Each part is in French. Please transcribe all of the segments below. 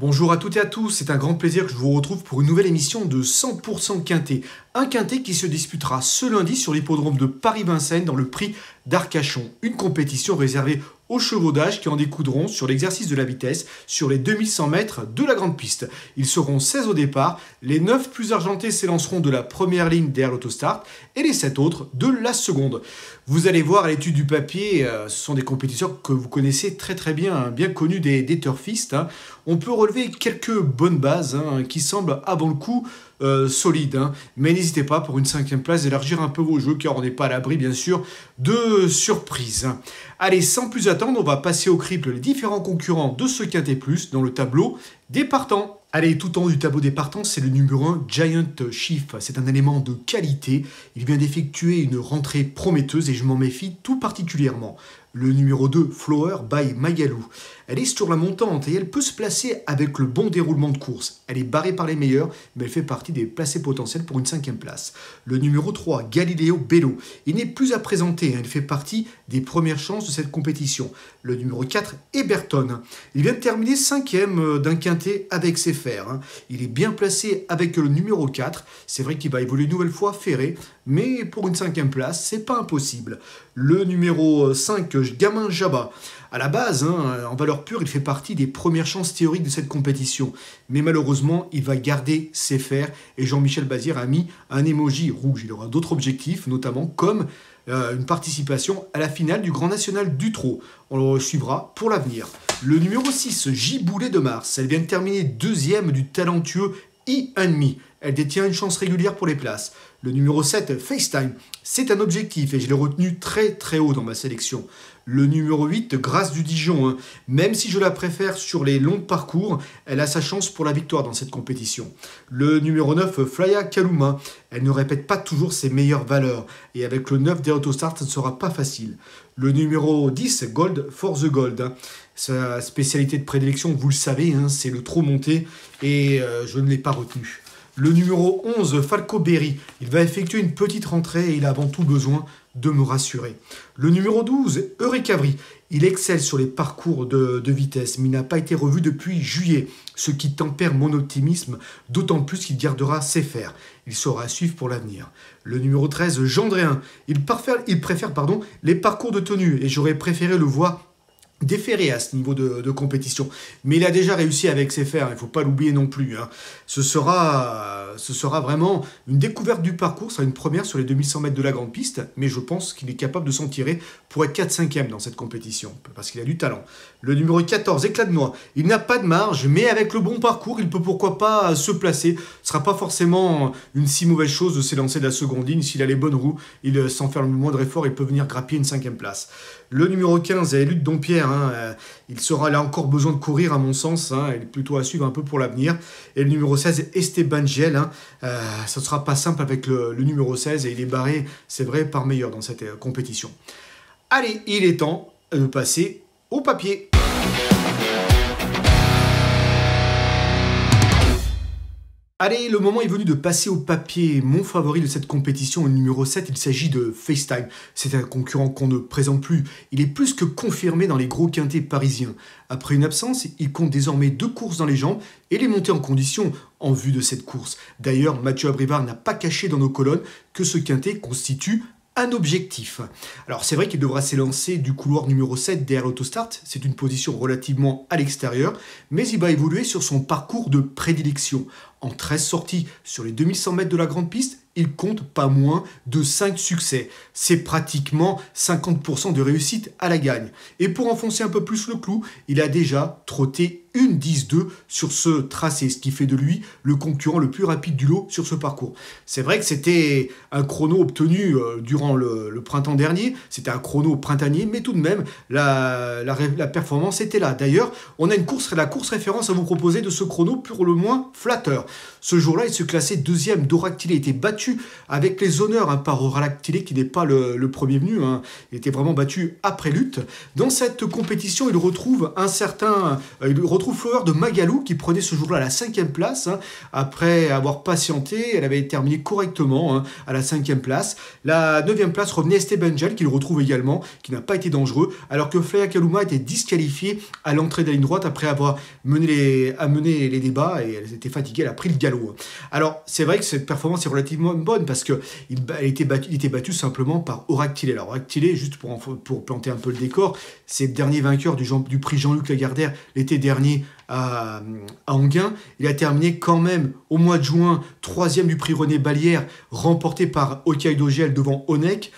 Bonjour à toutes et à tous, c'est un grand plaisir que je vous retrouve pour une nouvelle émission de 100% Quintet. Un Quintet qui se disputera ce lundi sur l'hippodrome de Paris-Vincennes dans le prix d'Arcachon. Une compétition réservée aux chevaux d'âge qui en découdront sur l'exercice de la vitesse sur les 2100 mètres de la grande piste. Ils seront 16 au départ, les 9 plus argentés s'élanceront de la première ligne derrière l'autostart et les 7 autres de la seconde. Vous allez voir à l'étude du papier, ce sont des compétiteurs que vous connaissez très bien, bien connus des turfistes. On peut relever quelques bonnes bases qui semblent avant le coup solides. Mais n'hésitez pas pour une 5e place d'élargir un peu vos jeux car on n'est pas à l'abri bien sûr de surprises. Allez, sans plus attendre, on va passer au crible les différents concurrents de ce Quintet Plus dans le tableau des partants. Allez, tout en haut du tableau des partants, c'est le numéro 1, Giant Chief. C'est un élément de qualité. Il vient d'effectuer une rentrée prometteuse et je m'en méfie tout particulièrement. Le numéro 2, Flower by Magalou. Elle est sur la montante et elle peut se placer avec le bon déroulement de course. Elle est barrée par les meilleurs, mais elle fait partie des placés potentiels pour une 5e place. Le numéro 3, Galileo Bello. Il n'est plus à présenter, elle fait partie des premières chances de cette compétition. Le numéro 4, Eberton. Il vient de terminer 5e d'un quintet avec ses fers. Il est bien placé avec le numéro 4. C'est vrai qu'il va évoluer une nouvelle fois ferré, mais pour une 5e place, c'est pas impossible. Le numéro 5, Gamin Jabba. À la base, en valeur pure, il fait partie des premières chances théoriques de cette compétition. Mais malheureusement, il va garder ses fers et Jean-Michel Bazir a mis un emoji rouge. Il aura d'autres objectifs, notamment comme une participation à la finale du Grand National du Trot. On le suivra pour l'avenir. Le numéro 6, Giboulet de Mars. Elle vient de terminer 2e du talentueux E-Enemy. Elle détient une chance régulière pour les places. Le numéro 7, FaceTime, c'est un objectif et je l'ai retenu très haut dans ma sélection. Le numéro 8, Grâce du Dijon, même si je la préfère sur les longs parcours, elle a sa chance pour la victoire dans cette compétition. Le numéro 9, Flya Kaluma, elle ne répète pas toujours ses meilleures valeurs et avec le 9 des autostart, ça ne sera pas facile. Le numéro 10, Gold for the Gold. Sa spécialité de prédilection, vous le savez, c'est le trop monté et je ne l'ai pas retenu. Le numéro 11, Falco Berry, il va effectuer une petite rentrée et il a avant tout besoin de me rassurer. Le numéro 12, Eurecavri, il excelle sur les parcours de vitesse, mais il n'a pas été revu depuis juillet, ce qui tempère mon optimisme, d'autant plus qu'il gardera ses fers. Il sera à suivre pour l'avenir. Le numéro 13, Gendréen, il préfère les parcours de tenue et j'aurais préféré le voir déféré à ce niveau de compétition. Mais il a déjà réussi avec ses fers, il ne faut pas l'oublier non plus. Ce sera vraiment une découverte du parcours, ça sera une première sur les 2100 mètres de la grande piste, mais je pense qu'il est capable de s'en tirer pour être 4-5e dans cette compétition, parce qu'il a du talent. Le numéro 14, Éclat de Noix, il n'a pas de marge, mais avec le bon parcours, il peut pourquoi pas se placer. Ce ne sera pas forcément une si mauvaise chose de s'élancer de la seconde ligne, s'il a les bonnes roues, sans faire le moindre effort, il peut venir grappiller une 5e place. Le numéro 15, Luc Dompierre, il a encore besoin de courir à mon sens, il est plutôt à suivre un peu pour l'avenir. Et le numéro 16, Esteban Giel, ça ne sera pas simple avec le numéro 16 et il est barré, c'est vrai, par meilleur dans cette compétition. Allez, il est temps de passer au papier. Allez, le moment est venu de passer au papier. Mon favori de cette compétition, le numéro 7, il s'agit de FaceTime. C'est un concurrent qu'on ne présente plus. Il est plus que confirmé dans les gros quintets parisiens. Après une absence, il compte désormais 2 courses dans les jambes et les montées en condition en vue de cette course. D'ailleurs, Mathieu Abrivard n'a pas caché dans nos colonnes que ce quintet constitue un objectif. Alors c'est vrai qu'il devra s'élancer du couloir numéro 7 derrière l'autostart, c'est une position relativement à l'extérieur, mais il va évoluer sur son parcours de prédilection. En 13 sorties sur les 2100 mètres de la grande piste, il compte pas moins de 5 succès. C'est pratiquement 50% de réussite à la gagne. Et pour enfoncer un peu plus le clou, il a déjà trotté une 10-2 sur ce tracé, ce qui fait de lui le concurrent le plus rapide du lot sur ce parcours. C'est vrai que c'était un chrono obtenu durant le printemps dernier, c'était un chrono printanier, mais tout de même, la performance était là. D'ailleurs, on a la course référence à vous proposer de ce chrono pour le moins flatteur. Ce jour-là, il se classait 2e. Doractile était battu avec les honneurs par Oralactile, qui n'est pas le premier venu. Il était vraiment battu après lutte. Dans cette compétition, il retrouve retrouve Flower de Magalou qui prenait ce jour-là la 5e place. Hein, après avoir patienté, elle avait terminé correctement hein, à la 5e place. La 9e place revenait Esteban Gel qui le retrouve également, qui n'a pas été dangereux, alors que Freya Kaluma était disqualifiée à l'entrée de la ligne droite après avoir mené les débats et elle était fatiguée, elle a pris le galop. Alors c'est vrai que cette performance est relativement bonne parce qu'il était battu simplement par Oractilé. Alors Oractilé, juste pour planter un peu le décor, c'est le dernier vainqueur du prix Jean-Luc Lagardère l'été dernier à Enghien. Il a terminé quand même au mois de juin 3e du prix René Ballière, remporté par Hokkaido Gel devant Onek.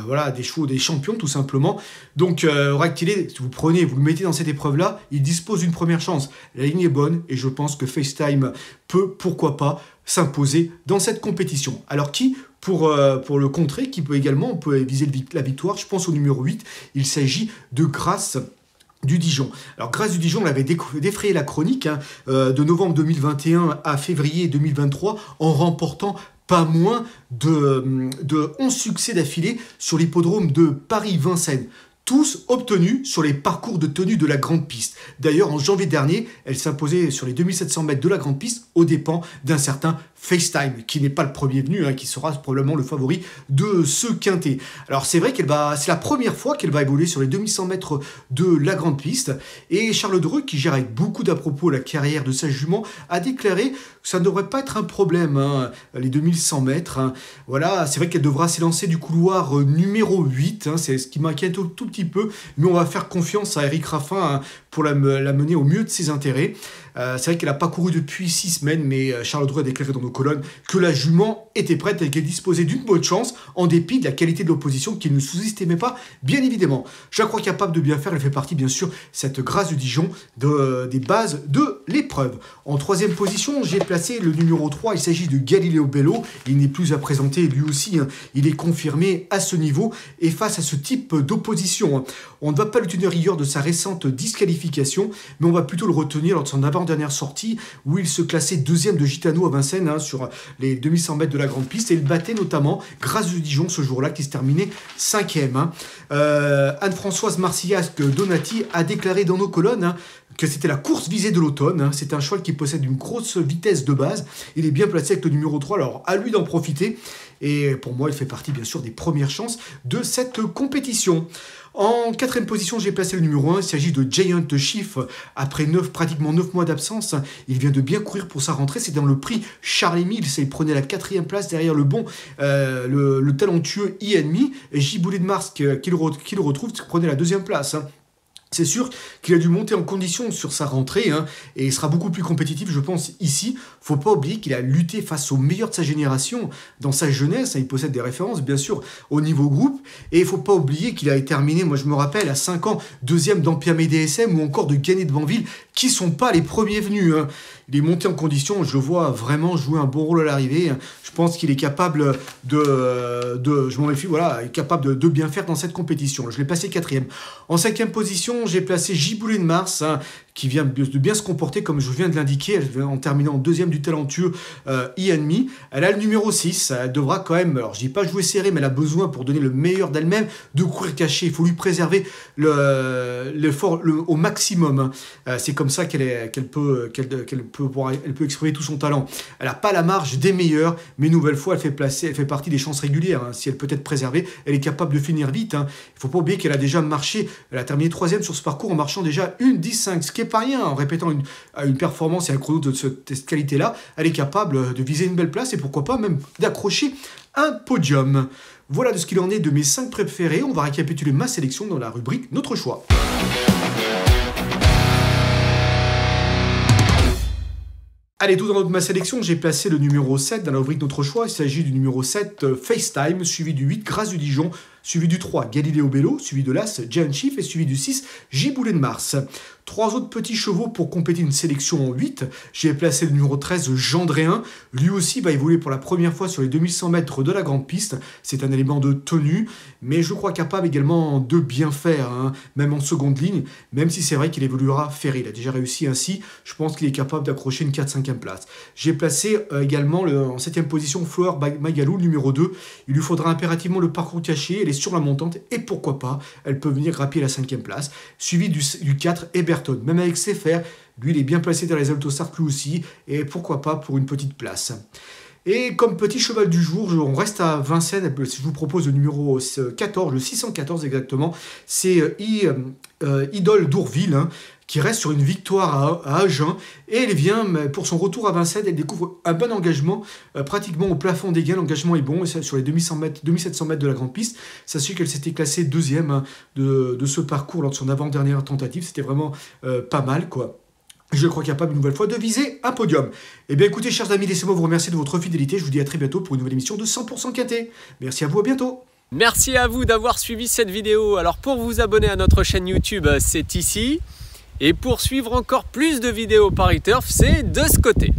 Voilà, des chevaux, des champions tout simplement. Donc Oractilé, si vous le mettez dans cette épreuve-là, il dispose d'une première chance. La ligne est bonne et je pense que FaceTime peut, pourquoi pas, s'imposer dans cette compétition. Alors qui pour le contrer, qui peut également, on peut viser la victoire, je pense au numéro 8, il s'agit de Grâce du Dijon. Alors Grâce du Dijon, on avait défrayé la chronique hein, de novembre 2021 à février 2023 en remportant pas moins de 11 succès d'affilée sur l'hippodrome de Paris-Vincennes. Tous obtenus sur les parcours de tenue de la grande piste. D'ailleurs, en janvier dernier, elle s'imposait sur les 2700 mètres de la grande piste aux dépens d'un certain FaceTime, qui n'est pas le premier venu, hein, qui sera probablement le favori de ce quintet. Alors c'est vrai c'est la première fois qu'elle va évoluer sur les 2100 mètres de la grande piste, et Charles Dreux, qui gère avec beaucoup d'à-propos la carrière de sa jument, a déclaré que ça ne devrait pas être un problème, hein, les 2100 mètres. Hein. Voilà, c'est vrai qu'elle devra s'élancer du couloir numéro 8, hein, c'est ce qui m'inquiète un tout petit peu, mais on va faire confiance à Eric Raffin hein, pour la mener au mieux de ses intérêts. C'est vrai qu'elle n'a pas couru depuis 6 semaines, mais Charles Dreux a déclaré dans nos colonnes que la jument était prête et qu'elle disposait d'une bonne chance, en dépit de la qualité de l'opposition qu'il ne sous-estimait pas, bien évidemment. Je la crois capable de bien faire, elle fait partie, bien sûr, cette Grâce du Dijon, des bases de l'épreuve. En 3e position, j'ai placé le numéro 3, il s'agit de Galileo Bello, il n'est plus à présenter, lui aussi, hein, il est confirmé à ce niveau, et face à ce type d'opposition, hein, on ne va pas le tenir rigueur de sa récente disqualification, mais on va plutôt le retenir lors de son avant-dernière sortie, où il se classait 2e de Gitano à Vincennes, hein, sur les 2100 mètres de la grande piste, et il battait notamment Grâce du Dijon ce jour-là, qui se terminait 5e. Hein. Anne-Françoise Marcillac-Donati a déclaré dans nos colonnes hein, que c'était la course visée de l'automne. Hein. C'est un cheval qui possède une grosse vitesse de base. Il est bien placé avec le numéro 3, alors à lui d'en profiter. Et pour moi, il fait partie bien sûr des premières chances de cette compétition. En 4e position, j'ai placé le numéro 1. Il s'agit de Giant Chief. Après pratiquement 9 mois d'absence, il vient de bien courir pour sa rentrée. C'est dans le prix Charles Mills. Il prenait la 4e place derrière le talentueux Enemy. Et Giboulet de Mars, qui le retrouve, prenait la 2e place. Hein. C'est sûr qu'il a dû monter en condition sur sa rentrée hein, et il sera beaucoup plus compétitif, je pense, ici. Faut pas oublier qu'il a lutté face aux meilleurs de sa génération dans sa jeunesse. Hein, il possède des références, bien sûr, au niveau groupe. Et il faut pas oublier qu'il a terminé, moi je me rappelle, à 5 ans, 2e d'Ampiamé DSM ou encore de Gagné de Banville, qui sont pas les premiers venus. Hein. Il est monté en condition, je le vois vraiment jouer un bon rôle à l'arrivée. Je pense qu'il est capable je m'en méfie, voilà, est capable de bien faire dans cette compétition. Je l'ai placé 4e. En 5e position, j'ai placé Giboulet de Mars, hein, qui vient de bien se comporter comme je viens de l'indiquer, en terminant 2e du talentueux Enemy. Elle a le numéro 6, elle devra quand même, alors je dis pas jouer serré, mais elle a besoin pour donner le meilleur d'elle-même, de courir caché. Il faut lui préserver au maximum. Hein. C'est comme ça qu'elle peut exprimer tout son talent. Elle n'a pas la marge des meilleurs, mais une nouvelle fois, elle fait partie des chances régulières. Hein. Si elle peut être préservée, elle est capable de finir vite. Hein. Il ne faut pas oublier qu'elle a déjà marché, elle a terminé 3e sur ce parcours en marchant déjà 1:10.5, ce qui n'est pas rien, en répétant une performance et un chrono de cette qualité-là. Elle est capable de viser une belle place et pourquoi pas même d'accrocher un podium. Voilà de ce qu'il en est de mes 5 préférés. On va récapituler ma sélection dans la rubrique Notre choix. Allez, tout dans ma sélection, j'ai placé le numéro 7 dans la rubrique Notre choix. Il s'agit du numéro 7, FaceTime, suivi du 8, Grâce du Dijon, suivi du 3, Galileo Bello, suivi de l'As, Giant Chief, et suivi du 6, Giboulet de Mars. 3 autres petits chevaux pour compléter une sélection en 8. J'ai placé le numéro 13, Gendréen. Lui aussi va évoluer pour la première fois sur les 2100 mètres de la grande piste. C'est un élément de tenue, mais je crois capable également de bien faire, hein, même en seconde ligne, même si c'est vrai qu'il évoluera ferré. Il a déjà réussi ainsi. Je pense qu'il est capable d'accrocher une 4-5e place. J'ai placé également en 7e position Flower Magalou, numéro 2. Il lui faudra impérativement le parcours caché et les sur la montante et pourquoi pas, elle peut venir grappiller la 5e place, suivi du 4 Eberton. Même avec ses fers, lui il est bien placé dans les Autostart lui aussi, et pourquoi pas pour une petite place. Et comme petit cheval du jour, on reste à Vincennes, je vous propose le numéro 14, le 614 exactement, c'est Idole d'Ourville, hein, qui reste sur une victoire à Agen, et elle vient, pour son retour à Vincennes, elle découvre un bon engagement, pratiquement au plafond des gains, l'engagement est bon, et sur les 2700 mètres de la grande piste. Sachez qu'elle s'était classée deuxième, hein, de ce parcours lors de son avant-dernière tentative, c'était vraiment pas mal, quoi. Je crois capable une nouvelle fois de viser un podium. Eh bien écoutez, chers amis, laissez-moi vous remercier de votre fidélité. Je vous dis à très bientôt pour une nouvelle émission de 100% Quintet. Merci à vous, à bientôt. Merci à vous d'avoir suivi cette vidéo. Alors pour vous abonner à notre chaîne YouTube, c'est ici. Et pour suivre encore plus de vidéos Paris Turf, c'est de ce côté.